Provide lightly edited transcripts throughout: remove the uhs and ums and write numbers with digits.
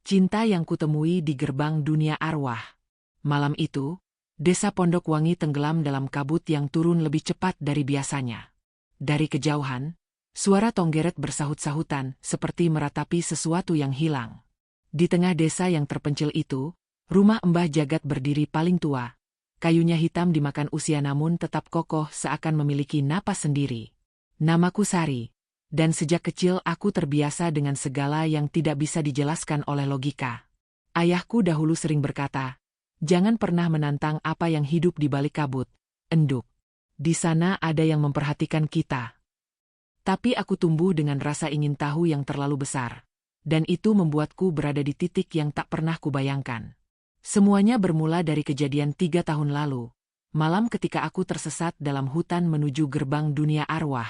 Cinta yang kutemui di gerbang dunia arwah. Malam itu, desa Pondok Wangi tenggelam dalam kabut yang turun lebih cepat dari biasanya. Dari kejauhan, suara tonggeret bersahut-sahutan seperti meratapi sesuatu yang hilang. Di tengah desa yang terpencil itu, rumah Mbah Jagat berdiri paling tua. Kayunya hitam dimakan usia namun tetap kokoh seakan memiliki napas sendiri. Namaku Sari, dan sejak kecil aku terbiasa dengan segala yang tidak bisa dijelaskan oleh logika. Ayahku dahulu sering berkata, jangan pernah menantang apa yang hidup di balik kabut, enduk. Di sana ada yang memperhatikan kita. Tapi aku tumbuh dengan rasa ingin tahu yang terlalu besar. Dan itu membuatku berada di titik yang tak pernah kubayangkan. Semuanya bermula dari kejadian 3 tahun lalu. Malam ketika aku tersesat dalam hutan menuju gerbang dunia arwah.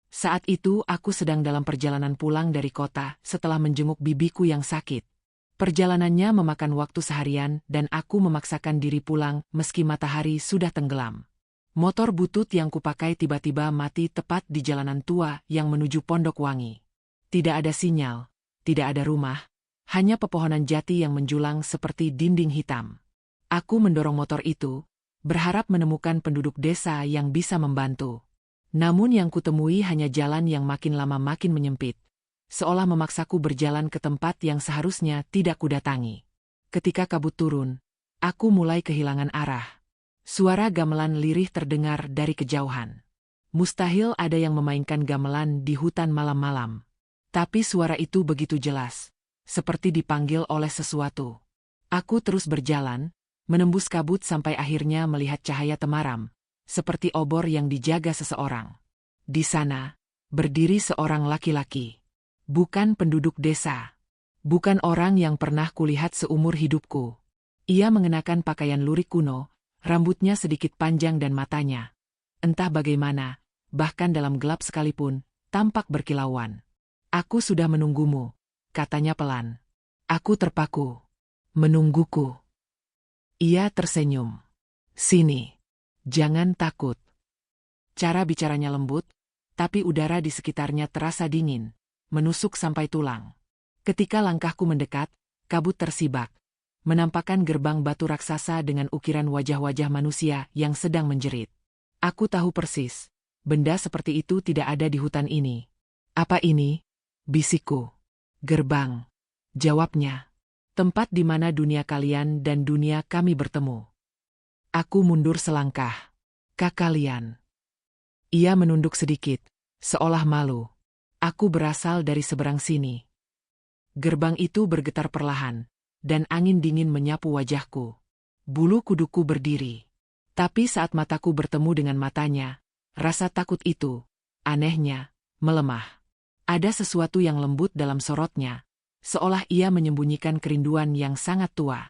Saat itu aku sedang dalam perjalanan pulang dari kota setelah menjenguk bibiku yang sakit. Perjalanannya memakan waktu seharian dan aku memaksakan diri pulang meski matahari sudah tenggelam. Motor butut yang kupakai tiba-tiba mati tepat di jalanan tua yang menuju Pondok Wangi. Tidak ada sinyal, tidak ada rumah, hanya pepohonan jati yang menjulang seperti dinding hitam. Aku mendorong motor itu, berharap menemukan penduduk desa yang bisa membantu. Namun yang kutemui hanya jalan yang makin lama makin menyempit, seolah memaksaku berjalan ke tempat yang seharusnya tidak kudatangi. Ketika kabut turun, aku mulai kehilangan arah. Suara gamelan lirih terdengar dari kejauhan. Mustahil ada yang memainkan gamelan di hutan malam-malam. Tapi suara itu begitu jelas, seperti dipanggil oleh sesuatu. Aku terus berjalan, menembus kabut sampai akhirnya melihat cahaya temaram, seperti obor yang dijaga seseorang. Di sana, berdiri seorang laki-laki. Bukan penduduk desa. Bukan orang yang pernah kulihat seumur hidupku. Ia mengenakan pakaian lurik kuno, rambutnya sedikit panjang dan matanya, entah bagaimana, bahkan dalam gelap sekalipun, tampak berkilauan. Aku sudah menunggumu, katanya pelan. Aku terpaku. Menungguku. Ia tersenyum. Sini. Jangan takut. Cara bicaranya lembut, tapi udara di sekitarnya terasa dingin, menusuk sampai tulang. Ketika langkahku mendekat, kabut tersibak, menampakkan gerbang batu raksasa dengan ukiran wajah-wajah manusia yang sedang menjerit. Aku tahu persis, benda seperti itu tidak ada di hutan ini. Apa ini? Bisikku. Gerbang. Jawabnya. Tempat di mana dunia kalian dan dunia kami bertemu. Aku mundur selangkah. Kalian. Ia menunduk sedikit, seolah malu. Aku berasal dari seberang sini. Gerbang itu bergetar perlahan, dan angin dingin menyapu wajahku. Bulu kuduku berdiri. Tapi saat mataku bertemu dengan matanya, rasa takut itu, anehnya, melemah. Ada sesuatu yang lembut dalam sorotnya, seolah ia menyembunyikan kerinduan yang sangat tua.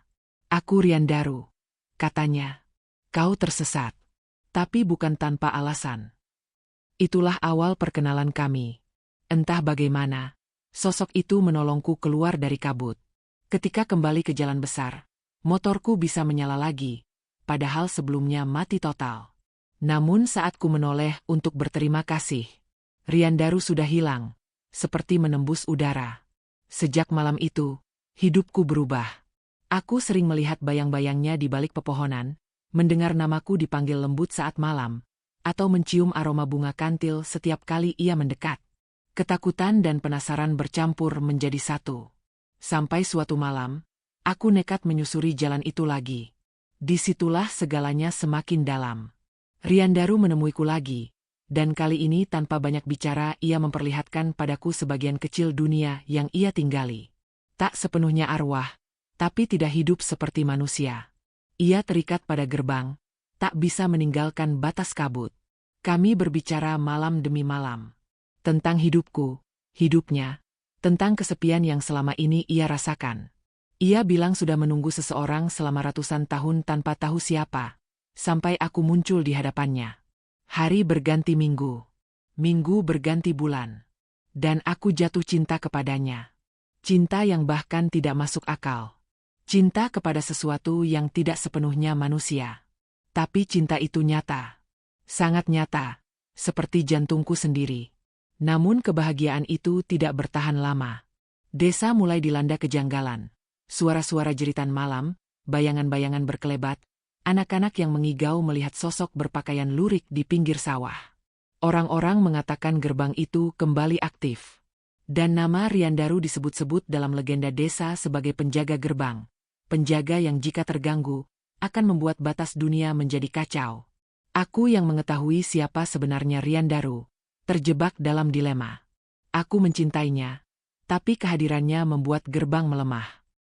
Aku Riandaru, katanya. Kau tersesat. Tapi bukan tanpa alasan. Itulah awal perkenalan kami. Entah bagaimana, sosok itu menolongku keluar dari kabut. Ketika kembali ke jalan besar, motorku bisa menyala lagi, padahal sebelumnya mati total. Namun saat ku menoleh untuk berterima kasih, Riandaru sudah hilang, seperti menembus udara. Sejak malam itu, hidupku berubah. Aku sering melihat bayang-bayangnya di balik pepohonan, mendengar namaku dipanggil lembut saat malam, atau mencium aroma bunga kantil setiap kali ia mendekat. Ketakutan dan penasaran bercampur menjadi satu. Sampai suatu malam, aku nekat menyusuri jalan itu lagi. Disitulah segalanya semakin dalam. Riandaru menemuiku lagi, dan kali ini tanpa banyak bicara ia memperlihatkan padaku sebagian kecil dunia yang ia tinggali. Tak sepenuhnya arwah, tapi tidak hidup seperti manusia. Ia terikat pada gerbang, tak bisa meninggalkan batas kabut. Kami berbicara malam demi malam. Tentang hidupku, hidupnya, tentang kesepian yang selama ini ia rasakan. Ia bilang sudah menunggu seseorang selama ratusan tahun tanpa tahu siapa, sampai aku muncul di hadapannya. Hari berganti minggu, minggu berganti bulan, dan aku jatuh cinta kepadanya. Cinta yang bahkan tidak masuk akal. Cinta kepada sesuatu yang tidak sepenuhnya manusia. Tapi cinta itu nyata. Sangat nyata, seperti jantungku sendiri. Namun kebahagiaan itu tidak bertahan lama. Desa mulai dilanda kejanggalan. suara-suara jeritan malam, bayangan-bayangan berkelebat, anak-anak yang mengigau melihat sosok berpakaian lurik di pinggir sawah. Orang-orang mengatakan gerbang itu kembali aktif. Dan nama Riandaru disebut-sebut dalam legenda desa sebagai penjaga gerbang. Penjaga yang jika terganggu, akan membuat batas dunia menjadi kacau. Aku yang mengetahui siapa sebenarnya Riandaru, terjebak dalam dilema. Aku mencintainya, tapi kehadirannya membuat gerbang melemah.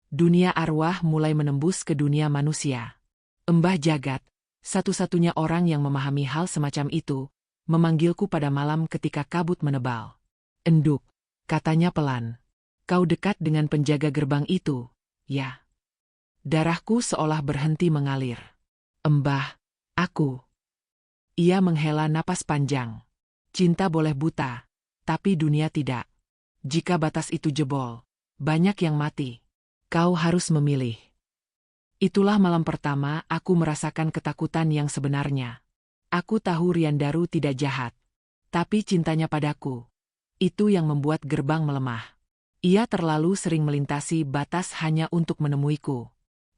Dunia arwah mulai menembus ke dunia manusia. Mbah Jagat, satu-satunya orang yang memahami hal semacam itu, memanggilku pada malam ketika kabut menebal. "Enduk," katanya pelan. "Kau dekat dengan penjaga gerbang itu, ya?" Darahku seolah berhenti mengalir. "Mbah, aku." Ia menghela napas panjang. "Cinta boleh buta, tapi dunia tidak. Jika batas itu jebol, banyak yang mati. Kau harus memilih." Itulah malam pertama aku merasakan ketakutan yang sebenarnya. Aku tahu Riandaru tidak jahat, tapi cintanya padaku, itu yang membuat gerbang melemah. Ia terlalu sering melintasi batas hanya untuk menemuiku.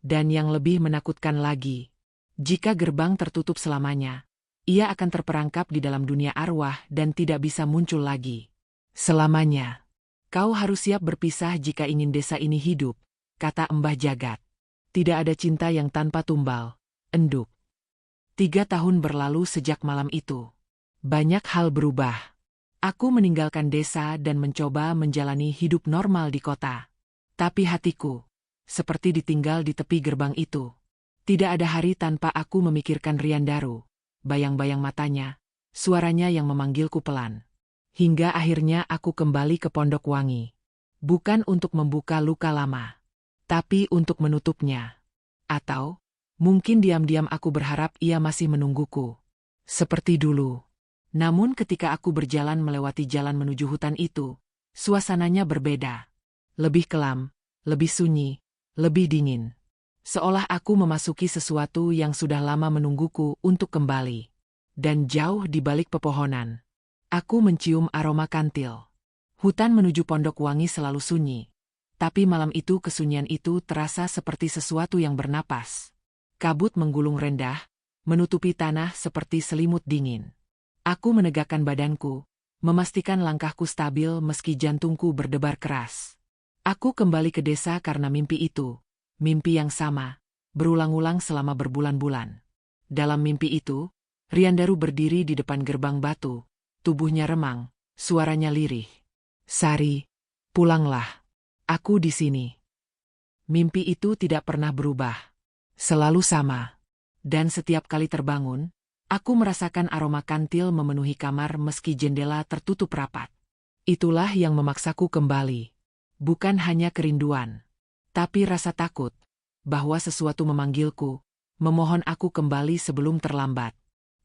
Dan yang lebih menakutkan lagi, jika gerbang tertutup selamanya, ia akan terperangkap di dalam dunia arwah dan tidak bisa muncul lagi. "Selamanya. Kau harus siap berpisah jika ingin desa ini hidup," kata Mbah Jagat. "Tidak ada cinta yang tanpa tumbal, Enduk." 3 tahun berlalu sejak malam itu. Banyak hal berubah. Aku meninggalkan desa dan mencoba menjalani hidup normal di kota. Tapi hatiku, seperti ditinggal di tepi gerbang itu. Tidak ada hari tanpa aku memikirkan Riandaru, bayang-bayang matanya, suaranya yang memanggilku pelan. Hingga akhirnya aku kembali ke Pondok Wangi. Bukan untuk membuka luka lama, tapi untuk menutupnya. Atau, mungkin diam-diam aku berharap ia masih menungguku. Seperti dulu. Namun ketika aku berjalan melewati jalan menuju hutan itu, suasananya berbeda. Lebih kelam, lebih sunyi, lebih dingin. Seolah aku memasuki sesuatu yang sudah lama menungguku untuk kembali. Dan jauh di balik pepohonan, aku mencium aroma kantil. Hutan menuju Pondok Wangi selalu sunyi. Tapi malam itu kesunyian itu terasa seperti sesuatu yang bernapas. Kabut menggulung rendah, menutupi tanah seperti selimut dingin. Aku menegakkan badanku, memastikan langkahku stabil meski jantungku berdebar keras. Aku kembali ke desa karena mimpi itu, mimpi yang sama, berulang-ulang selama berbulan-bulan. Dalam mimpi itu, Riandaru berdiri di depan gerbang batu, tubuhnya remang, suaranya lirih. "Sari, pulanglah. Aku di sini." Mimpi itu tidak pernah berubah. Selalu sama. Dan setiap kali terbangun, aku merasakan aroma kantil memenuhi kamar meski jendela tertutup rapat. Itulah yang memaksaku kembali. Bukan hanya kerinduan, tapi rasa takut, bahwa sesuatu memanggilku, memohon aku kembali sebelum terlambat.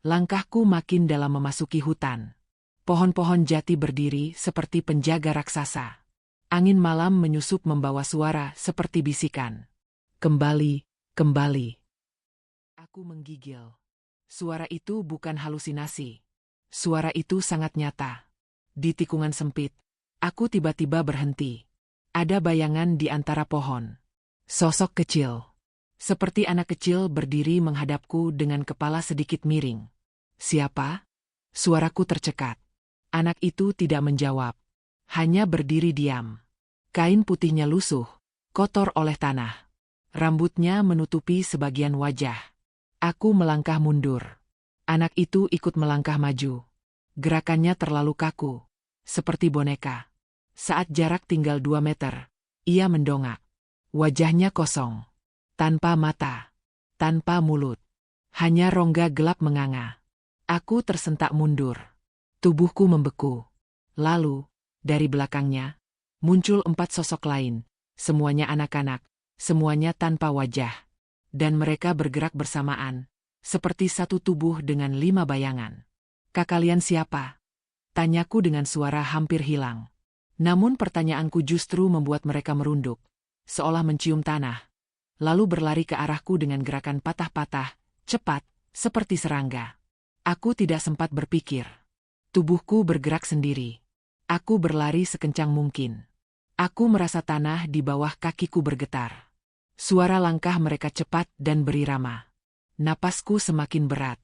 Langkahku makin dalam memasuki hutan. Pohon-pohon jati berdiri seperti penjaga raksasa. Angin malam menyusup membawa suara seperti bisikan. "Kembali, kembali." Aku menggigil. Suara itu bukan halusinasi. Suara itu sangat nyata. Di tikungan sempit, aku tiba-tiba berhenti. Ada bayangan di antara pohon. Sosok kecil. Seperti anak kecil berdiri menghadapku dengan kepala sedikit miring. "Siapa?" Suaraku tercekat. Anak itu tidak menjawab. Hanya berdiri diam. Kain putihnya lusuh, kotor oleh tanah. Rambutnya menutupi sebagian wajah. Aku melangkah mundur. Anak itu ikut melangkah maju. Gerakannya terlalu kaku, seperti boneka. Saat jarak tinggal 2 meter, ia mendongak. Wajahnya kosong. Tanpa mata. Tanpa mulut. Hanya rongga gelap menganga. Aku tersentak mundur. Tubuhku membeku. Lalu, dari belakangnya, muncul 4 sosok lain. Semuanya anak-anak, semuanya tanpa wajah. Dan mereka bergerak bersamaan, seperti satu tubuh dengan 5 bayangan. "Kalian siapa?" Tanyaku dengan suara hampir hilang. Namun pertanyaanku justru membuat mereka merunduk, seolah mencium tanah. Lalu berlari ke arahku dengan gerakan patah-patah, cepat, seperti serangga. Aku tidak sempat berpikir. Tubuhku bergerak sendiri. Aku berlari sekencang mungkin. Aku merasa tanah di bawah kakiku bergetar. Suara langkah mereka cepat dan berirama. Napasku semakin berat.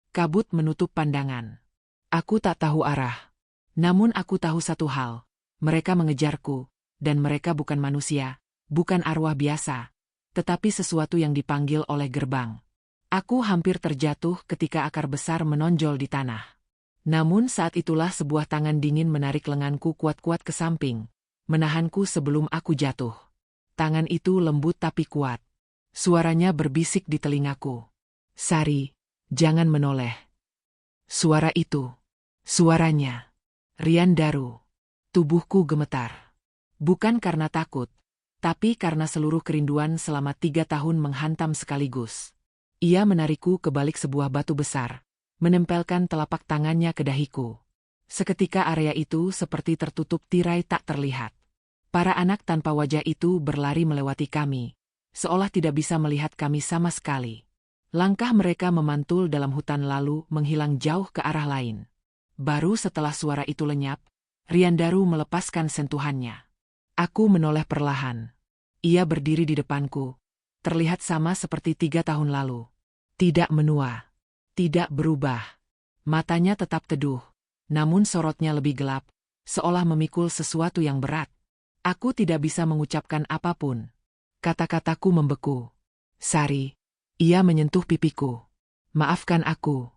Kabut menutup pandangan. Aku tak tahu arah. Namun aku tahu satu hal. Mereka mengejarku, dan mereka bukan manusia, bukan arwah biasa, tetapi sesuatu yang dipanggil oleh gerbang. Aku hampir terjatuh ketika akar besar menonjol di tanah. Namun saat itulah sebuah tangan dingin menarik lenganku kuat-kuat ke samping, menahanku sebelum aku jatuh. Tangan itu lembut tapi kuat. Suaranya berbisik di telingaku. Sari, jangan menoleh. Suara itu. Suaranya. Rian Daru. Tubuhku gemetar. Bukan karena takut, tapi karena seluruh kerinduan selama 3 tahun menghantam sekaligus. Ia menarikku ke balik sebuah batu besar, menempelkan telapak tangannya ke dahiku. Seketika area itu seperti tertutup tirai tak terlihat. Para anak tanpa wajah itu berlari melewati kami, seolah tidak bisa melihat kami sama sekali. Langkah mereka memantul dalam hutan lalu menghilang jauh ke arah lain. Baru setelah suara itu lenyap, Rian Daru melepaskan sentuhannya. Aku menoleh perlahan. Ia berdiri di depanku, terlihat sama seperti 3 tahun lalu. Tidak menua, tidak berubah. Matanya tetap teduh, namun sorotnya lebih gelap, seolah memikul sesuatu yang berat. Aku tidak bisa mengucapkan apapun. Kata-kataku membeku. Sari. Ia menyentuh pipiku. Maafkan aku.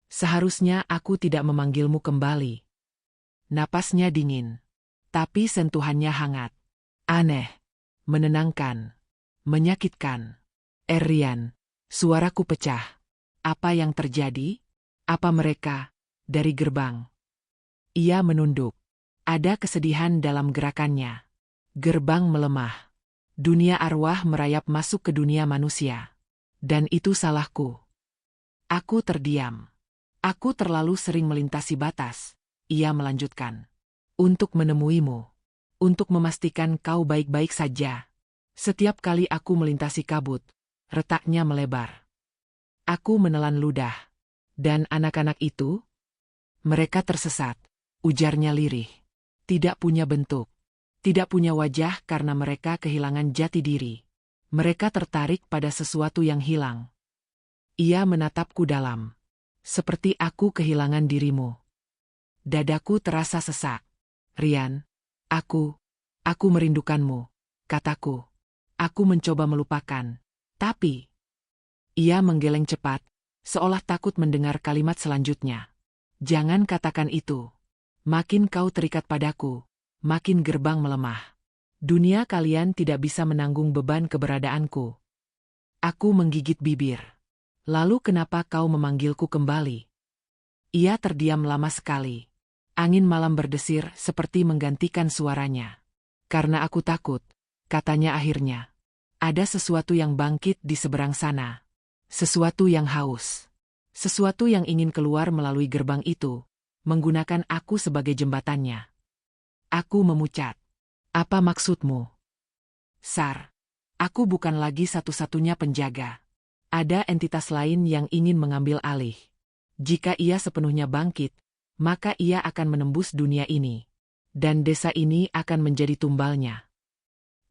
Seharusnya aku tidak memanggilmu kembali. Napasnya dingin. Tapi sentuhannya hangat. Aneh. Menenangkan. Menyakitkan. Rian. Suaraku pecah. Apa yang terjadi? Apa mereka? Dari gerbang. Ia menunduk. Ada kesedihan dalam gerakannya. Gerbang melemah. Dunia arwah merayap masuk ke dunia manusia. Dan itu salahku. Aku terdiam. Aku terlalu sering melintasi batas. Ia melanjutkan. Untuk menemuimu. Untuk memastikan kau baik-baik saja. Setiap kali aku melintasi kabut, retaknya melebar. Aku menelan ludah. Dan anak-anak itu? Mereka tersesat. Ujarnya lirih. Tidak punya bentuk. Tidak punya wajah karena mereka kehilangan jati diri. Mereka tertarik pada sesuatu yang hilang. Ia menatapku dalam. Seperti aku kehilangan dirimu. Dadaku terasa sesak. Rian, aku merindukanmu, kataku. Aku mencoba melupakan, tapi... Ia menggeleng cepat, seolah takut mendengar kalimat selanjutnya. Jangan katakan itu. Makin kau terikat padaku, makin gerbang melemah. Dunia kalian tidak bisa menanggung beban keberadaanku. Aku menggigit bibir. Lalu kenapa kau memanggilku kembali? Ia terdiam lama sekali. Angin malam berdesir seperti menggantikan suaranya. Karena aku takut, katanya akhirnya. Ada sesuatu yang bangkit di seberang sana. Sesuatu yang haus. Sesuatu yang ingin keluar melalui gerbang itu, menggunakan aku sebagai jembatannya. Aku memucat. Apa maksudmu? Sar, aku bukan lagi satu-satunya penjaga. Ada entitas lain yang ingin mengambil alih. Jika ia sepenuhnya bangkit, maka ia akan menembus dunia ini. Dan desa ini akan menjadi tumbalnya.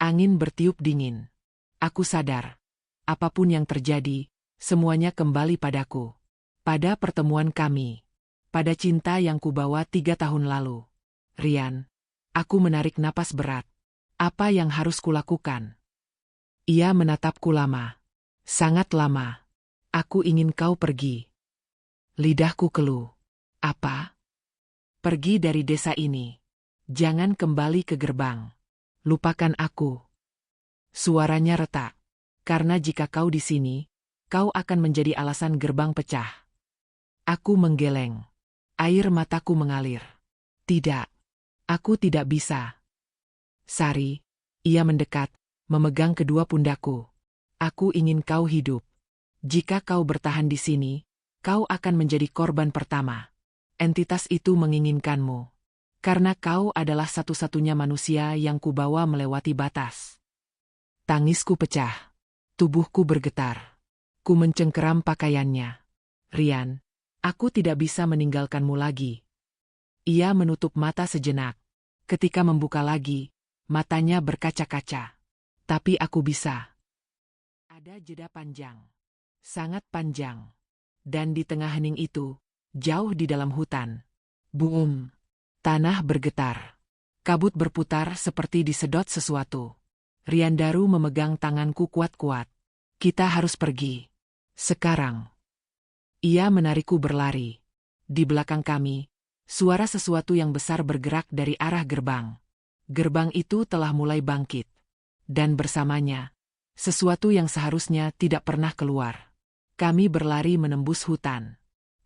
Angin bertiup dingin. Aku sadar. Apapun yang terjadi, semuanya kembali padaku. Pada pertemuan kami. Pada cinta yang kubawa 3 tahun lalu. Rian. Aku menarik napas berat. Apa yang harus kulakukan? Ia menatapku lama. Sangat lama. Aku ingin kau pergi. Lidahku keluh. Apa? Pergi dari desa ini. Jangan kembali ke gerbang. Lupakan aku. Suaranya retak. Karena jika kau di sini, kau akan menjadi alasan gerbang pecah. Aku menggeleng. Air mataku mengalir. Tidak. Aku tidak bisa. Sari, ia mendekat, memegang kedua pundakku. Aku ingin kau hidup. Jika kau bertahan di sini, kau akan menjadi korban pertama. Entitas itu menginginkanmu. Karena kau adalah satu-satunya manusia yang kubawa melewati batas. Tangisku pecah. Tubuhku bergetar. Ku mencengkeram pakaiannya. Rian, aku tidak bisa meninggalkanmu lagi. Ia menutup mata sejenak. Ketika membuka lagi, matanya berkaca-kaca. Tapi aku bisa. Ada jeda panjang. Sangat panjang. Dan di tengah hening itu, jauh di dalam hutan. Boom! Tanah bergetar. Kabut berputar seperti disedot sesuatu. Riandaru memegang tanganku kuat-kuat. Kita harus pergi. Sekarang. Ia menarikku berlari. Di belakang kami, suara sesuatu yang besar bergerak dari arah gerbang. Gerbang itu telah mulai bangkit. Dan bersamanya, sesuatu yang seharusnya tidak pernah keluar. Kami berlari menembus hutan.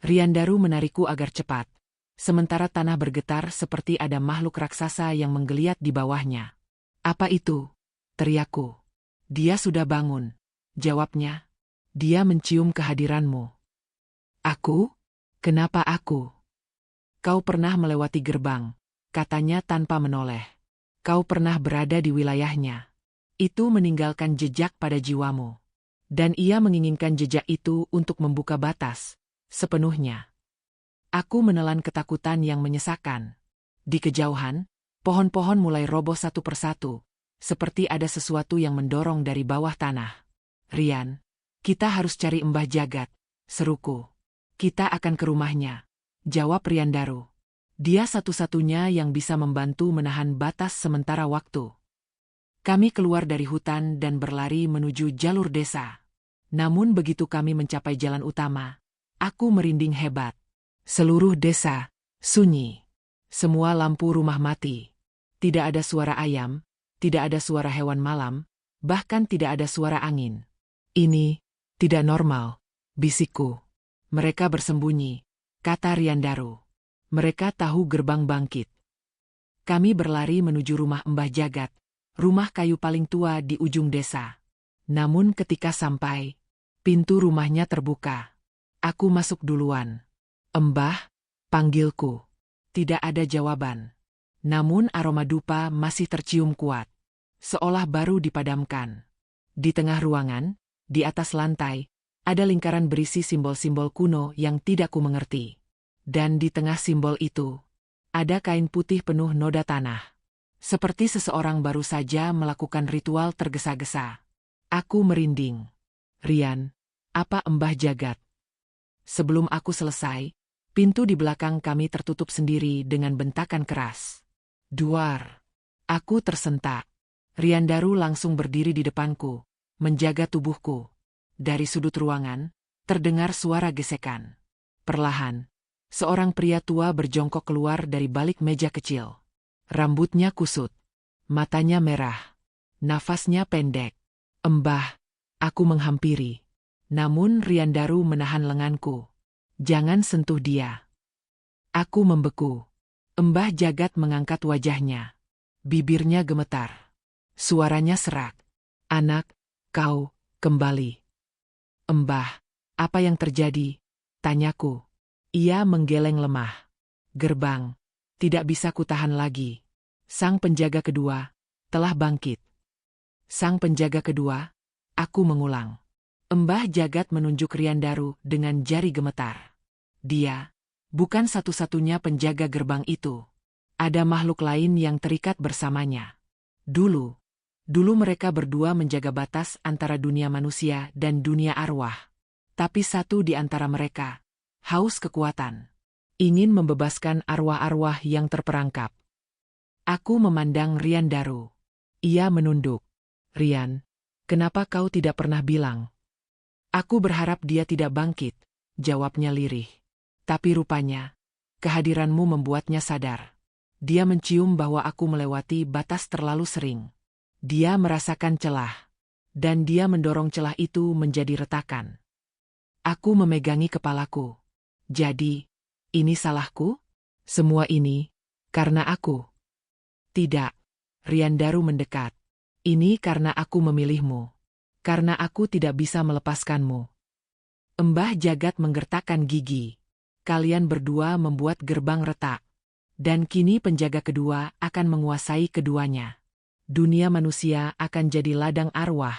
Riandaru menarikku agar cepat. Sementara tanah bergetar seperti ada makhluk raksasa yang menggeliat di bawahnya. Apa itu? Teriakku. Dia sudah bangun. Jawabnya. Dia mencium kehadiranmu. Aku? Kenapa aku? Kau pernah melewati gerbang, katanya tanpa menoleh. Kau pernah berada di wilayahnya. Itu meninggalkan jejak pada jiwamu. Dan ia menginginkan jejak itu untuk membuka batas, sepenuhnya. Aku menelan ketakutan yang menyesakan. Di kejauhan, pohon-pohon mulai roboh satu persatu, seperti ada sesuatu yang mendorong dari bawah tanah. Rian, kita harus cari Mbah Jagat, seruku. Kita akan ke rumahnya, jawab Riandaru. Dia satu-satunya yang bisa membantu menahan batas sementara waktu. Kami keluar dari hutan dan berlari menuju jalur desa. Namun begitu kami mencapai jalan utama, aku merinding hebat. Seluruh desa sunyi. Semua lampu rumah mati. Tidak ada suara ayam, tidak ada suara hewan malam, bahkan tidak ada suara angin. Ini tidak normal, bisikku. Mereka bersembunyi, kata Riandaru. Mereka tahu gerbang bangkit. Kami berlari menuju rumah Mbah Jagat, rumah kayu paling tua di ujung desa. Namun ketika sampai, pintu rumahnya terbuka. Aku masuk duluan. Mbah, panggilku. Tidak ada jawaban. Namun aroma dupa masih tercium kuat. Seolah baru dipadamkan. Di tengah ruangan, di atas lantai, ada lingkaran berisi simbol-simbol kuno yang tidak ku mengerti. Dan di tengah simbol itu, ada kain putih penuh noda tanah. Seperti seseorang baru saja melakukan ritual tergesa-gesa. Aku merinding. Rian, apa Mbah Jagat? Sebelum aku selesai, pintu di belakang kami tertutup sendiri dengan bentakan keras. Duar. Aku tersentak. Riandaru langsung berdiri di depanku, menjaga tubuhku. Dari sudut ruangan, terdengar suara gesekan. Perlahan, seorang pria tua berjongkok keluar dari balik meja kecil. Rambutnya kusut. Matanya merah. Nafasnya pendek. Mbah, aku menghampiri. Namun Riandaru menahan lenganku. Jangan sentuh dia. Aku membeku. Mbah Jagat mengangkat wajahnya. Bibirnya gemetar. Suaranya serak. Anak, kau, kembali. Mbah, apa yang terjadi? Tanyaku. Ia menggeleng lemah. Gerbang. Tidak bisa kutahan lagi. Sang penjaga kedua telah bangkit. Sang penjaga kedua, aku mengulang. Mbah Jagat menunjuk Riandaru dengan jari gemetar. Dia bukan satu-satunya penjaga gerbang itu. Ada makhluk lain yang terikat bersamanya. Dulu mereka berdua menjaga batas antara dunia manusia dan dunia arwah. Tapi satu di antara mereka, haus kekuatan, ingin membebaskan arwah-arwah yang terperangkap. Aku memandang Riandaru. Ia menunduk. Rian, kenapa kau tidak pernah bilang? Aku berharap dia tidak bangkit, jawabnya lirih. Tapi rupanya, kehadiranmu membuatnya sadar. Dia mencium bahwa aku melewati batas terlalu sering. Dia merasakan celah. Dan dia mendorong celah itu menjadi retakan. Aku memegangi kepalaku. Jadi, ini salahku? Semua ini, karena aku. Tidak. Riandaru mendekat. Ini karena aku memilihmu. Karena aku tidak bisa melepaskanmu. Mbah Jagat menggertakkan gigi. Kalian berdua membuat gerbang retak. Dan kini penjaga kedua akan menguasai keduanya. Dunia manusia akan jadi ladang arwah.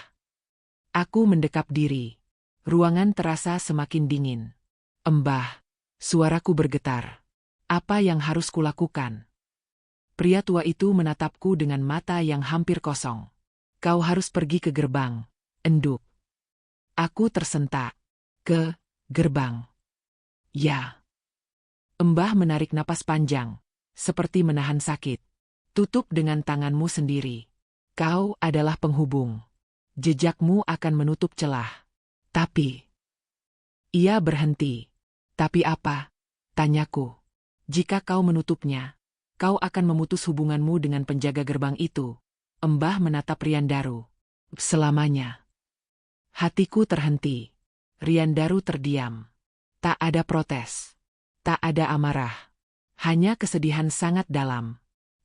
Aku mendekap diri. Ruangan terasa semakin dingin. Mbah, suaraku bergetar. Apa yang harus kulakukan? Pria tua itu menatapku dengan mata yang hampir kosong. Kau harus pergi ke gerbang, enduk. Aku tersentak. Ke gerbang. Ya. Mbah menarik napas panjang, seperti menahan sakit. Tutup dengan tanganmu sendiri. Kau adalah penghubung. Jejakmu akan menutup celah. Tapi... Ia berhenti. Tapi apa? Tanyaku. Jika kau menutupnya, kau akan memutus hubunganmu dengan penjaga gerbang itu. Mbah menatap Riandaru. Selamanya. Hatiku terhenti. Riandaru terdiam. Tak ada protes. Tak ada amarah. Hanya kesedihan sangat dalam.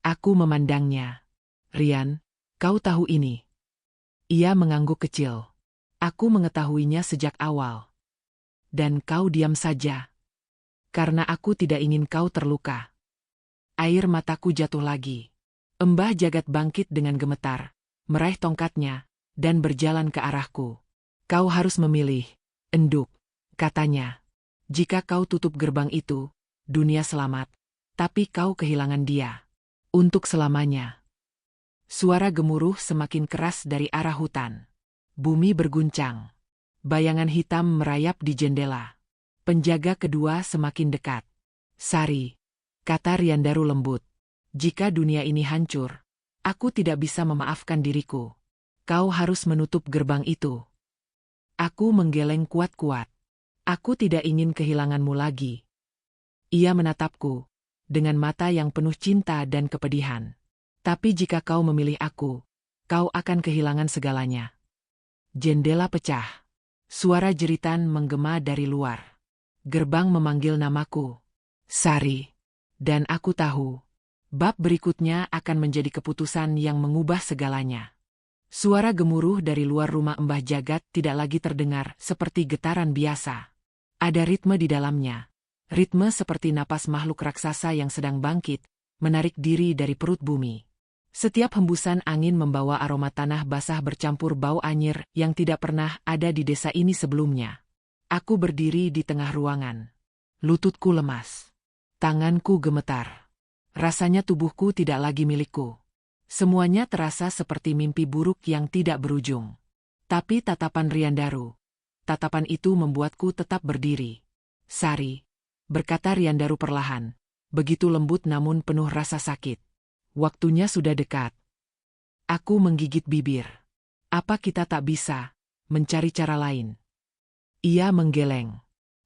Aku memandangnya. Rian, kau tahu ini. Ia mengangguk kecil. Aku mengetahuinya sejak awal. Dan kau diam saja. Karena aku tidak ingin kau terluka. Air mataku jatuh lagi. Mbah Jagat bangkit dengan gemetar, meraih tongkatnya, dan berjalan ke arahku. Kau harus memilih, enduk, katanya. Jika kau tutup gerbang itu, dunia selamat, tapi kau kehilangan dia. Untuk selamanya. Suara gemuruh semakin keras dari arah hutan. Bumi berguncang. Bayangan hitam merayap di jendela. Penjaga kedua semakin dekat. Sari, kata Riandaru lembut. Jika dunia ini hancur, aku tidak bisa memaafkan diriku. Kau harus menutup gerbang itu. Aku menggeleng kuat-kuat. Aku tidak ingin kehilanganmu lagi. Ia menatapku, dengan mata yang penuh cinta dan kepedihan. Tapi jika kau memilih aku, kau akan kehilangan segalanya. Jendela pecah. Suara jeritan menggema dari luar. Gerbang memanggil namaku. Sari. Dan aku tahu, bab berikutnya akan menjadi keputusan yang mengubah segalanya. Suara gemuruh dari luar rumah Mbah Jagat tidak lagi terdengar seperti getaran biasa. Ada ritme di dalamnya. Ritme seperti napas makhluk raksasa yang sedang bangkit, menarik diri dari perut bumi. Setiap hembusan angin membawa aroma tanah basah bercampur bau anyir yang tidak pernah ada di desa ini sebelumnya. Aku berdiri di tengah ruangan. Lututku lemas. Tanganku gemetar. Rasanya tubuhku tidak lagi milikku. Semuanya terasa seperti mimpi buruk yang tidak berujung. Tapi tatapan Riandaru. Tatapan itu membuatku tetap berdiri. Sari, berkata Riandaru perlahan. Begitu lembut namun penuh rasa sakit. Waktunya sudah dekat. Aku menggigit bibir. Apa kita tak bisa mencari cara lain? Ia menggeleng.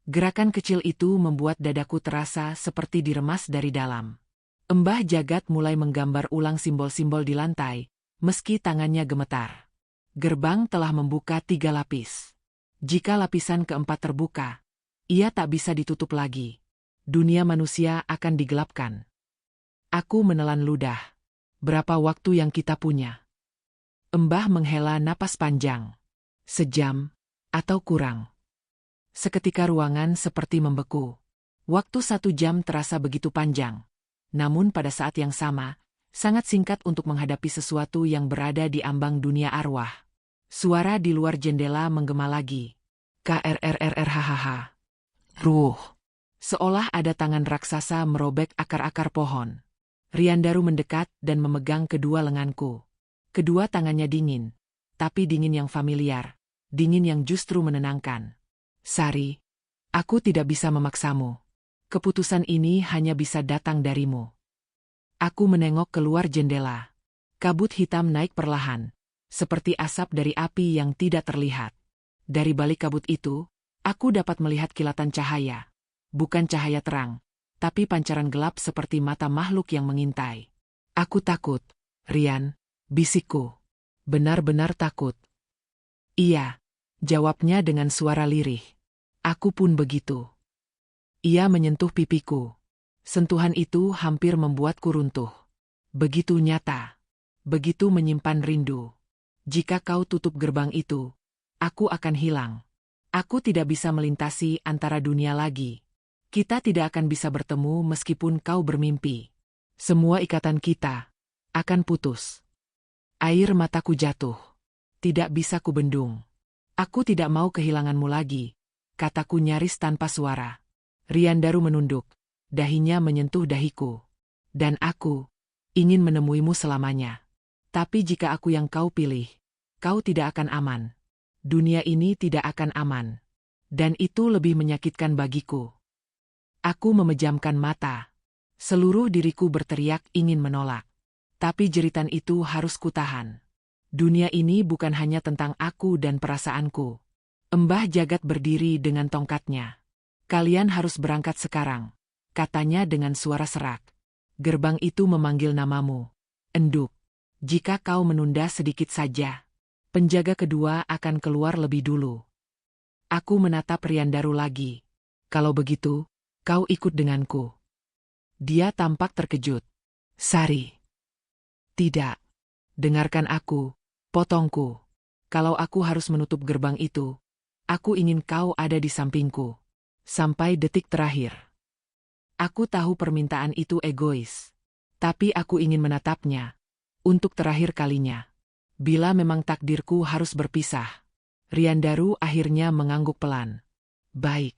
Gerakan kecil itu membuat dadaku terasa seperti diremas dari dalam. Mbah Jagat mulai menggambar ulang simbol-simbol di lantai, meski tangannya gemetar. Gerbang telah membuka 3 lapis. Jika lapisan keempat terbuka, ia tak bisa ditutup lagi. Dunia manusia akan digelapkan. Aku menelan ludah. Berapa waktu yang kita punya? Mbah menghela napas panjang. Sejam, atau kurang. Seketika ruangan seperti membeku. Waktu 1 jam terasa begitu panjang. Namun pada saat yang sama, sangat singkat untuk menghadapi sesuatu yang berada di ambang dunia arwah. Suara di luar jendela menggema lagi. KRRRRHHH. Ruh. Seolah ada tangan raksasa merobek akar-akar pohon. Riandaru mendekat dan memegang kedua lenganku. Kedua tangannya dingin, tapi dingin yang familiar. Dingin yang justru menenangkan. Sari, aku tidak bisa memaksamu. Keputusan ini hanya bisa datang darimu. Aku menengok keluar jendela. Kabut hitam naik perlahan, seperti asap dari api yang tidak terlihat. Dari balik kabut itu, aku dapat melihat kilatan cahaya. Bukan cahaya terang, tapi pancaran gelap seperti mata makhluk yang mengintai. Aku takut, Rian, bisikku. Benar-benar takut. Iya, jawabnya dengan suara lirih. Aku pun begitu. Ia menyentuh pipiku. Sentuhan itu hampir membuatku runtuh. Begitu nyata. Begitu menyimpan rindu. Jika kau tutup gerbang itu, aku akan hilang. Aku tidak bisa melintasi antara dunia lagi. Kita tidak akan bisa bertemu meskipun kau bermimpi. Semua ikatan kita akan putus. Air mataku jatuh. Tidak bisa kubendung. Aku tidak mau kehilanganmu lagi. Kataku nyaris tanpa suara. Riandaru menunduk, dahinya menyentuh dahiku. Dan aku ingin menemuimu selamanya. Tapi jika aku yang kau pilih, kau tidak akan aman. Dunia ini tidak akan aman. Dan itu lebih menyakitkan bagiku. Aku memejamkan mata. Seluruh diriku berteriak ingin menolak. Tapi jeritan itu harus kutahan. Dunia ini bukan hanya tentang aku dan perasaanku. Mbah Jagat berdiri dengan tongkatnya. Kalian harus berangkat sekarang, katanya dengan suara serak. Gerbang itu memanggil namamu. Enduk. Jika kau menunda sedikit saja, penjaga kedua akan keluar lebih dulu. Aku menatap Riandaru lagi. Kalau begitu, kau ikut denganku. Dia tampak terkejut. Sari. Tidak. Dengarkan aku, potongku. Kalau aku harus menutup gerbang itu, aku ingin kau ada di sampingku. Sampai detik terakhir. Aku tahu permintaan itu egois. Tapi aku ingin menatapnya. Untuk terakhir kalinya. Bila memang takdirku harus berpisah. Riandaru akhirnya mengangguk pelan. Baik.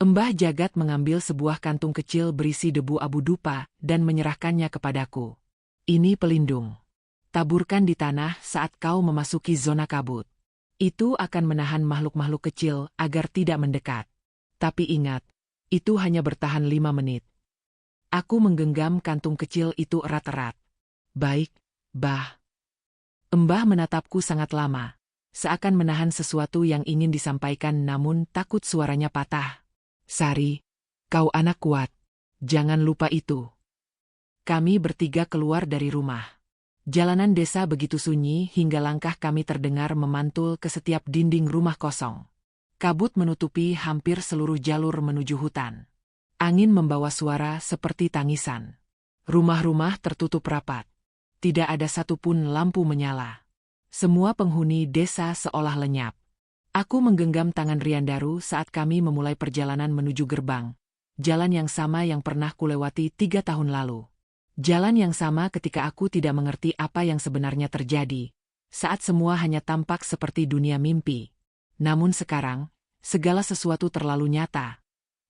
Mbah Jagat mengambil sebuah kantung kecil berisi debu abu dupa dan menyerahkannya kepadaku. Ini pelindung. Taburkan di tanah saat kau memasuki zona kabut. Itu akan menahan makhluk-makhluk kecil agar tidak mendekat. Tapi ingat, itu hanya bertahan 5 menit. Aku menggenggam kantung kecil itu erat-erat. Baik, Bah. Mbah menatapku sangat lama, seakan menahan sesuatu yang ingin disampaikan namun takut suaranya patah. Sari, kau anak kuat. Jangan lupa itu. Kami bertiga keluar dari rumah. Jalanan desa begitu sunyi hingga langkah kami terdengar memantul ke setiap dinding rumah kosong. Kabut menutupi hampir seluruh jalur menuju hutan. Angin membawa suara seperti tangisan. Rumah-rumah tertutup rapat. Tidak ada satupun lampu menyala. Semua penghuni desa seolah lenyap. Aku menggenggam tangan Riandaru saat kami memulai perjalanan menuju gerbang. Jalan yang sama yang pernah kulewati 3 tahun lalu. Jalan yang sama ketika aku tidak mengerti apa yang sebenarnya terjadi. Saat semua hanya tampak seperti dunia mimpi. Namun sekarang, segala sesuatu terlalu nyata.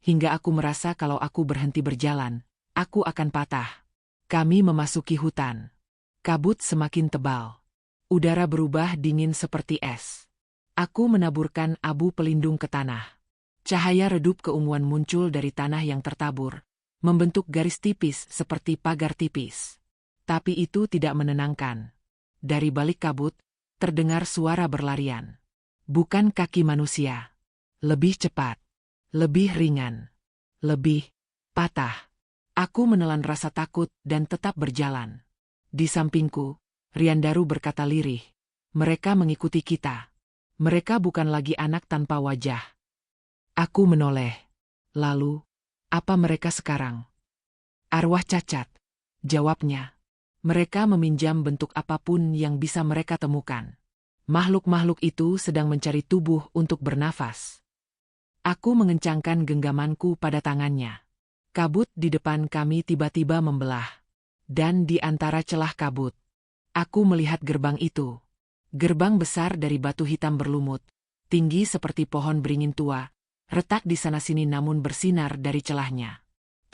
Hingga aku merasa kalau aku berhenti berjalan, aku akan patah. Kami memasuki hutan. Kabut semakin tebal. Udara berubah dingin seperti es. Aku menaburkan abu pelindung ke tanah. Cahaya redup keunguan muncul dari tanah yang tertabur, membentuk garis tipis seperti pagar tipis. Tapi itu tidak menenangkan. Dari balik kabut, terdengar suara berlarian. Bukan kaki manusia. Lebih cepat. Lebih ringan. Lebih patah. Aku menelan rasa takut dan tetap berjalan. Di sampingku, Riandaru berkata lirih. Mereka mengikuti kita. Mereka bukan lagi anak tanpa wajah. Aku menoleh. Lalu, apa mereka sekarang? Arwah cacat. Jawabnya. Mereka meminjam bentuk apapun yang bisa mereka temukan. Makhluk-makhluk itu sedang mencari tubuh untuk bernafas. Aku mengencangkan genggamanku pada tangannya. Kabut di depan kami tiba-tiba membelah. Dan di antara celah kabut, aku melihat gerbang itu. Gerbang besar dari batu hitam berlumut, tinggi seperti pohon beringin tua, retak di sana-sini namun bersinar dari celahnya.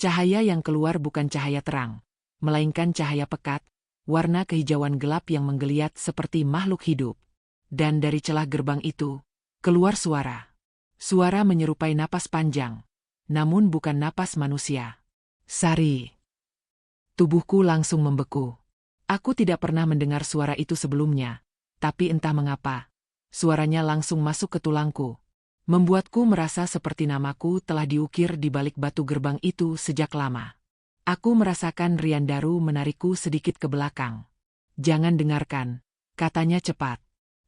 Cahaya yang keluar bukan cahaya terang, melainkan cahaya pekat, warna kehijauan gelap yang menggeliat seperti makhluk hidup. Dan dari celah gerbang itu, keluar suara. Suara menyerupai napas panjang, namun bukan napas manusia. Sari. Tubuhku langsung membeku. Aku tidak pernah mendengar suara itu sebelumnya, tapi entah mengapa, suaranya langsung masuk ke tulangku. Membuatku merasa seperti namaku telah diukir di balik batu gerbang itu sejak lama. Aku merasakan Riandaru menarikku sedikit ke belakang. Jangan dengarkan, katanya cepat.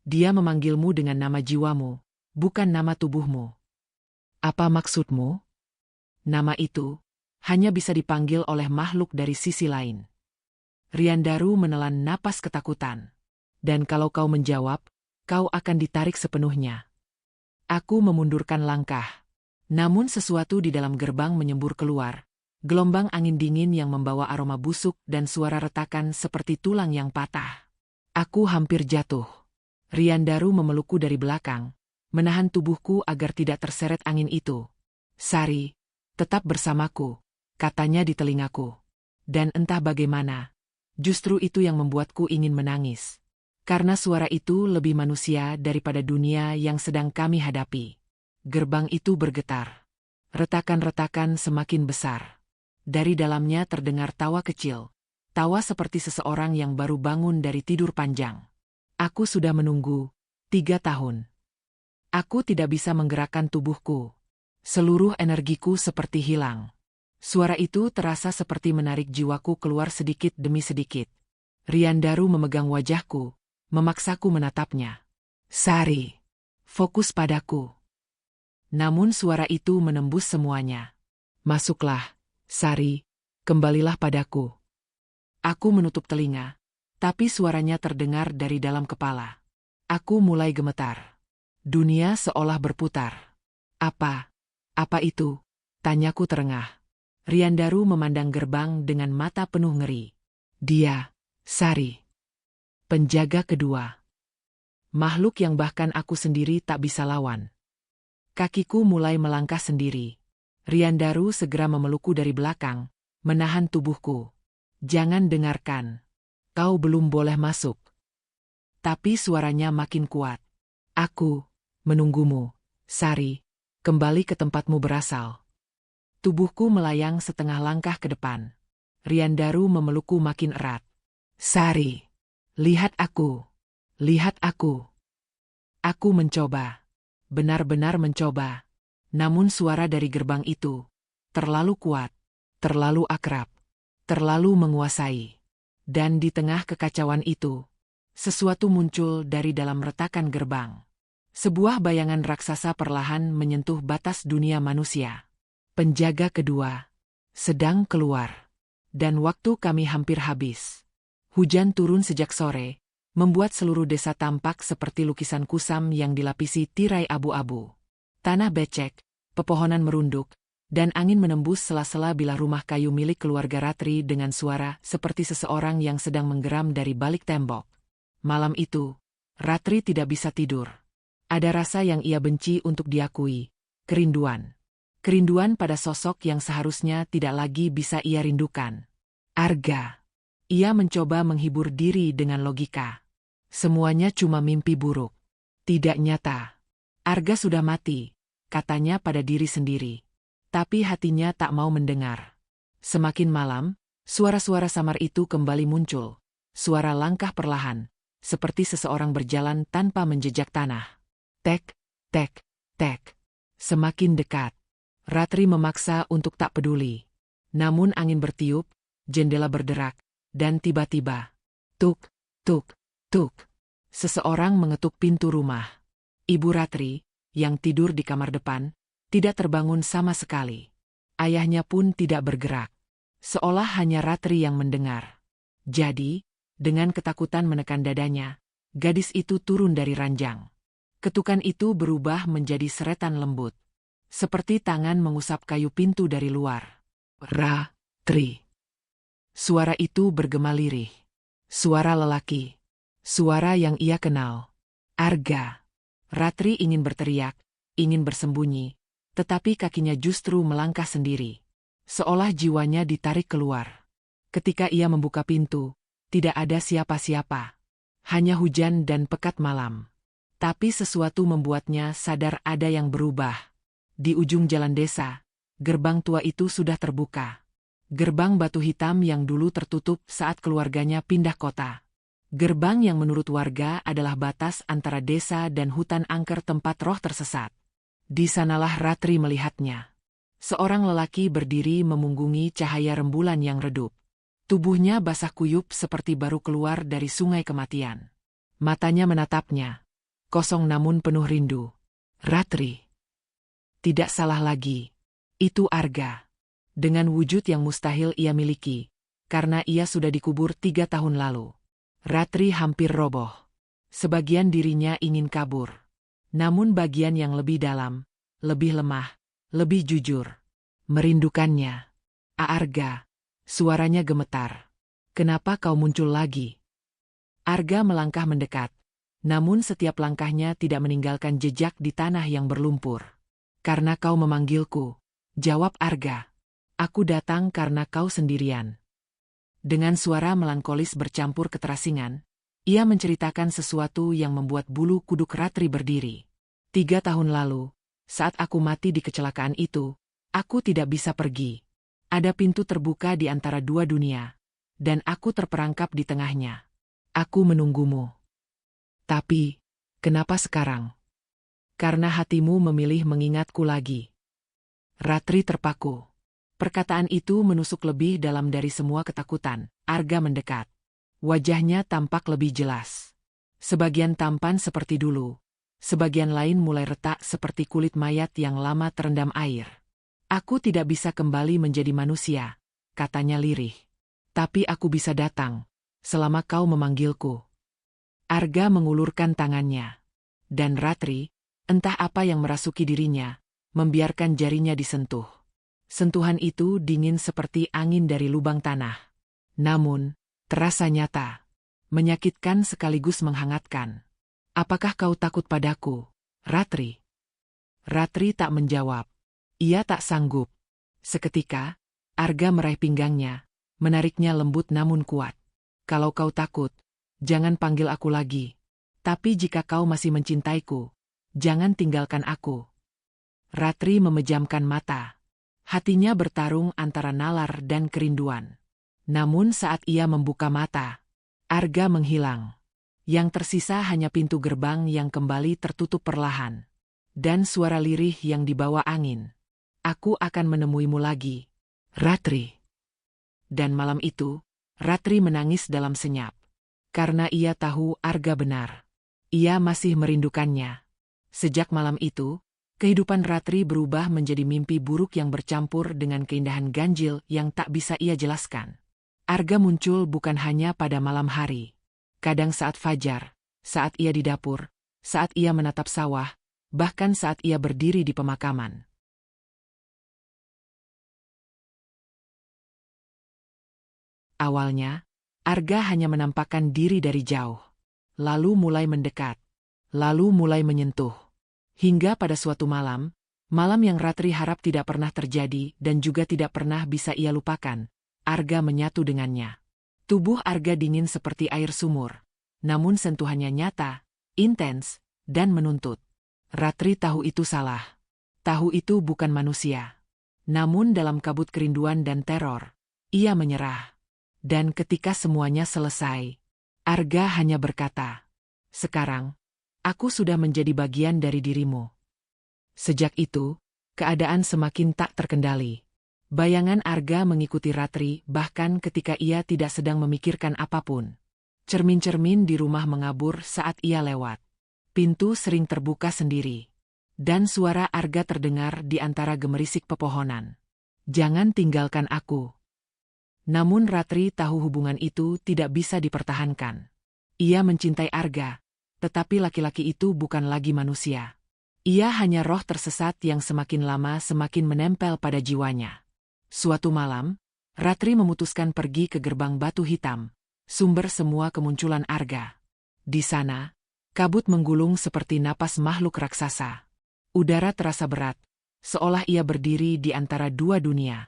Dia memanggilmu dengan nama jiwamu, bukan nama tubuhmu. Apa maksudmu? Nama itu hanya bisa dipanggil oleh makhluk dari sisi lain. Riandaru menelan napas ketakutan. Dan kalau kau menjawab, kau akan ditarik sepenuhnya. Aku memundurkan langkah. Namun sesuatu di dalam gerbang menyembur keluar. Gelombang angin dingin yang membawa aroma busuk dan suara retakan seperti tulang yang patah. Aku hampir jatuh. Riandaru memelukku dari belakang, menahan tubuhku agar tidak terseret angin itu. Sari, tetap bersamaku, katanya di telingaku. Dan entah bagaimana, justru itu yang membuatku ingin menangis. Karena suara itu lebih manusia daripada dunia yang sedang kami hadapi. Gerbang itu bergetar. Retakan-retakan semakin besar. Dari dalamnya terdengar tawa kecil. Tawa seperti seseorang yang baru bangun dari tidur panjang. Aku sudah menunggu 3 tahun. Aku tidak bisa menggerakkan tubuhku. Seluruh energiku seperti hilang. Suara itu terasa seperti menarik jiwaku keluar sedikit demi sedikit. Riandaru memegang wajahku, memaksaku menatapnya. Sari, fokus padaku. Namun suara itu menembus semuanya. Masuklah, Sari, kembalilah padaku. Aku menutup telinga, tapi suaranya terdengar dari dalam kepala. Aku mulai gemetar. Dunia seolah berputar. Apa itu? Tanyaku terengah. Riandaru memandang gerbang dengan mata penuh ngeri. Dia, Sari. Penjaga kedua. Makhluk yang bahkan aku sendiri tak bisa lawan. Kakiku mulai melangkah sendiri. Riandaru segera memelukku dari belakang, menahan tubuhku. Jangan dengarkan. Kau belum boleh masuk. Tapi suaranya makin kuat. Aku menunggumu, Sari. Kembali ke tempatmu berasal. Tubuhku melayang setengah langkah ke depan. Riandaru memelukku makin erat. Sari, lihat aku. Lihat aku. Aku mencoba. Benar-benar mencoba. Namun suara dari gerbang itu terlalu kuat, terlalu akrab, terlalu menguasai. Dan di tengah kekacauan itu, sesuatu muncul dari dalam retakan gerbang. Sebuah bayangan raksasa perlahan menyentuh batas dunia manusia. Penjaga kedua sedang keluar. Dan waktu kami hampir habis. Hujan turun sejak sore, membuat seluruh desa tampak seperti lukisan kusam yang dilapisi tirai abu-abu. Tanah becek, pepohonan merunduk, dan angin menembus sela-sela bilah rumah kayu milik keluarga Ratri dengan suara seperti seseorang yang sedang menggeram dari balik tembok. Malam itu, Ratri tidak bisa tidur. Ada rasa yang ia benci untuk diakui, kerinduan. Kerinduan pada sosok yang seharusnya tidak lagi bisa ia rindukan. Arga. Ia mencoba menghibur diri dengan logika. Semuanya cuma mimpi buruk. Tidak nyata. Arga sudah mati, katanya pada diri sendiri. Tapi hatinya tak mau mendengar. Semakin malam, suara-suara samar itu kembali muncul. Suara langkah perlahan, seperti seseorang berjalan tanpa menjejak tanah. Tek, tek, tek. Semakin dekat. Ratri memaksa untuk tak peduli. Namun angin bertiup, jendela berderak, dan tiba-tiba, tuk, tuk, tuk. Seseorang mengetuk pintu rumah. Ibu Ratri, yang tidur di kamar depan, tidak terbangun sama sekali. Ayahnya pun tidak bergerak. Seolah hanya Ratri yang mendengar. Jadi, dengan ketakutan menekan dadanya, gadis itu turun dari ranjang. Ketukan itu berubah menjadi seretan lembut. Seperti tangan mengusap kayu pintu dari luar. Ratri. Suara itu bergema lirih. Suara lelaki. Suara yang ia kenal. Arga. Ratri ingin berteriak, ingin bersembunyi, tetapi kakinya justru melangkah sendiri. Seolah jiwanya ditarik keluar. Ketika ia membuka pintu, tidak ada siapa-siapa. Hanya hujan dan pekat malam. Tapi sesuatu membuatnya sadar ada yang berubah. Di ujung jalan desa, gerbang tua itu sudah terbuka. Gerbang batu hitam yang dulu tertutup saat keluarganya pindah kota. Gerbang yang menurut warga adalah batas antara desa dan hutan angker tempat roh tersesat. Di sanalah Ratri melihatnya. Seorang lelaki berdiri memunggungi cahaya rembulan yang redup. Tubuhnya basah kuyup seperti baru keluar dari sungai kematian. Matanya menatapnya. Kosong namun penuh rindu. Ratri. Tidak salah lagi. Itu Arga. Dengan wujud yang mustahil ia miliki, karena ia sudah dikubur 3 tahun lalu. Ratri hampir roboh. Sebagian dirinya ingin kabur. Namun bagian yang lebih dalam, lebih lemah, lebih jujur, merindukannya. Arga. Suaranya gemetar. Kenapa kau muncul lagi? Arga melangkah mendekat. Namun setiap langkahnya tidak meninggalkan jejak di tanah yang berlumpur. Karena kau memanggilku, jawab Arga. Aku datang karena kau sendirian. Dengan suara melankolis bercampur keterasingan, ia menceritakan sesuatu yang membuat bulu kuduk Ratri berdiri. 3 tahun lalu, saat aku mati di kecelakaan itu, aku tidak bisa pergi. Ada pintu terbuka di antara dua dunia, dan aku terperangkap di tengahnya. Aku menunggumu. Tapi, kenapa sekarang? Karena hatimu memilih mengingatku lagi. Ratri terpaku. Perkataan itu menusuk lebih dalam dari semua ketakutan. Arga mendekat. Wajahnya tampak lebih jelas. Sebagian tampan seperti dulu. Sebagian lain mulai retak seperti kulit mayat yang lama terendam air. Aku tidak bisa kembali menjadi manusia, katanya lirih. Tapi aku bisa datang, selama kau memanggilku. Arga mengulurkan tangannya. Dan Ratri, entah apa yang merasuki dirinya, membiarkan jarinya disentuh. Sentuhan itu dingin seperti angin dari lubang tanah. Namun, terasa nyata. Menyakitkan sekaligus menghangatkan. Apakah kau takut padaku, Ratri? Ratri tak menjawab. Ia tak sanggup. Seketika, Arga meraih pinggangnya, menariknya lembut namun kuat. Kalau kau takut, jangan panggil aku lagi. Tapi jika kau masih mencintaiku, jangan tinggalkan aku. Ratri memejamkan mata. Hatinya bertarung antara nalar dan kerinduan. Namun saat ia membuka mata, Arga menghilang. Yang tersisa hanya pintu gerbang yang kembali tertutup perlahan. Dan suara lirih yang dibawa angin. Aku akan menemuimu lagi, Ratri. Dan malam itu, Ratri menangis dalam senyap. Karena ia tahu Arga benar. Ia masih merindukannya. Sejak malam itu, kehidupan Ratri berubah menjadi mimpi buruk yang bercampur dengan keindahan ganjil yang tak bisa ia jelaskan. Arga muncul bukan hanya pada malam hari. Kadang saat fajar, saat ia di dapur, saat ia menatap sawah, bahkan saat ia berdiri di pemakaman. Awalnya, Arga hanya menampakkan diri dari jauh. Lalu mulai mendekat. Lalu mulai menyentuh. Hingga pada suatu malam, malam yang Ratri harap tidak pernah terjadi dan juga tidak pernah bisa ia lupakan, Arga menyatu dengannya. Tubuh Arga dingin seperti air sumur. Namun sentuhannya nyata, intens, dan menuntut. Ratri tahu itu salah. Tahu itu bukan manusia. Namun dalam kabut kerinduan dan teror, ia menyerah. Dan ketika semuanya selesai, Arga hanya berkata, "Sekarang, aku sudah menjadi bagian dari dirimu." Sejak itu, keadaan semakin tak terkendali. Bayangan Arga mengikuti Ratri bahkan ketika ia tidak sedang memikirkan apapun. Cermin-cermin di rumah mengabur saat ia lewat. Pintu sering terbuka sendiri. Dan suara Arga terdengar di antara gemerisik pepohonan. "Jangan tinggalkan aku." Namun Ratri tahu hubungan itu tidak bisa dipertahankan. Ia mencintai Arga, tetapi laki-laki itu bukan lagi manusia. Ia hanya roh tersesat yang semakin lama semakin menempel pada jiwanya. Suatu malam, Ratri memutuskan pergi ke gerbang batu hitam, sumber semua kemunculan Arga. Di sana, kabut menggulung seperti napas makhluk raksasa. Udara terasa berat, seolah ia berdiri di antara dua dunia.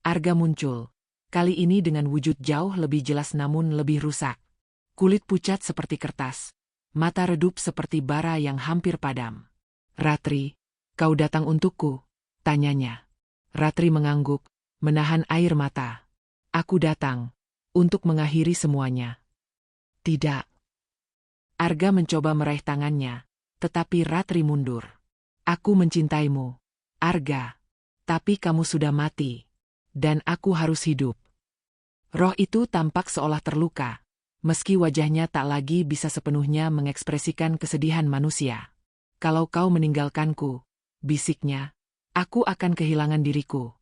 Arga muncul, kali ini dengan wujud jauh lebih jelas namun lebih rusak. Kulit pucat seperti kertas, mata redup seperti bara yang hampir padam. "Ratri, kau datang untukku?" tanyanya. Ratri mengangguk, menahan air mata. "Aku datang untuk mengakhiri semuanya." "Tidak." Arga mencoba meraih tangannya, tetapi Ratri mundur. "Aku mencintaimu, Arga. Tapi kamu sudah mati. Dan aku harus hidup." Roh itu tampak seolah terluka, meski wajahnya tak lagi bisa sepenuhnya mengekspresikan kesedihan manusia. "Kalau kau meninggalkanku," bisiknya, "aku akan kehilangan diriku.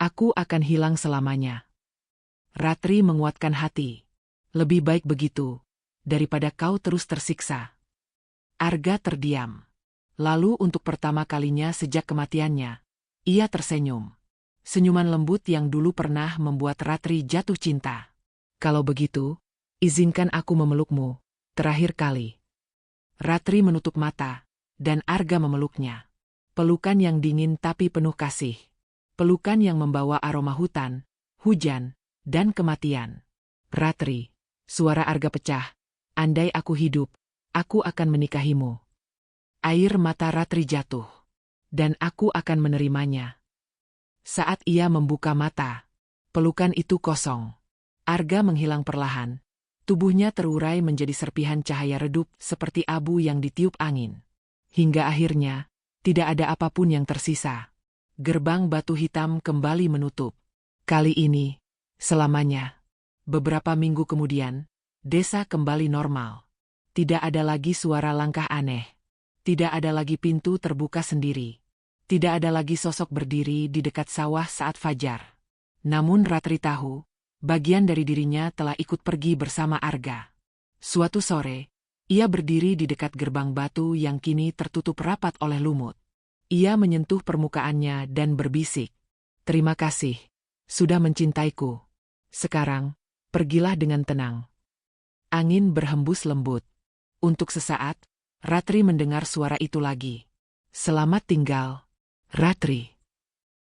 Aku akan hilang selamanya." Ratri menguatkan hati. "Lebih baik begitu, daripada kau terus tersiksa." Arga terdiam. Lalu untuk pertama kalinya sejak kematiannya, ia tersenyum. Senyuman lembut yang dulu pernah membuat Ratri jatuh cinta. "Kalau begitu, izinkan aku memelukmu, terakhir kali." Ratri menutup mata, dan Arga memeluknya. Pelukan yang dingin tapi penuh kasih. Pelukan yang membawa aroma hutan, hujan, dan kematian. Ratri, suara Arga pecah. Andai aku hidup, aku akan menikahimu. Air mata Ratri jatuh. Dan aku akan menerimanya. Saat ia membuka mata, pelukan itu kosong. Arga menghilang perlahan. Tubuhnya terurai menjadi serpihan cahaya redup seperti abu yang ditiup angin. Hingga akhirnya, tidak ada apapun yang tersisa. Gerbang batu hitam kembali menutup. Kali ini, selamanya. Beberapa minggu kemudian, desa kembali normal. Tidak ada lagi suara langkah aneh. Tidak ada lagi pintu terbuka sendiri. Tidak ada lagi sosok berdiri di dekat sawah saat fajar. Namun Ratri tahu, bagian dari dirinya telah ikut pergi bersama Arga. Suatu sore, ia berdiri di dekat gerbang batu yang kini tertutup rapat oleh lumut. Ia menyentuh permukaannya dan berbisik, "Terima kasih, sudah mencintaiku. Sekarang, pergilah dengan tenang." Angin berhembus lembut. Untuk sesaat, Ratri mendengar suara itu lagi. "Selamat tinggal, Ratri."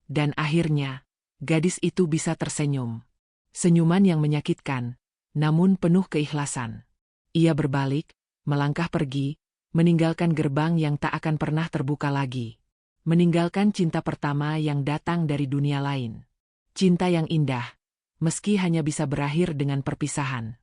Dan akhirnya, gadis itu bisa tersenyum. Senyuman yang menyakitkan, namun penuh keikhlasan. Ia berbalik, melangkah pergi, meninggalkan gerbang yang tak akan pernah terbuka lagi. Meninggalkan cinta pertama yang datang dari dunia lain. Cinta yang indah, meski hanya bisa berakhir dengan perpisahan.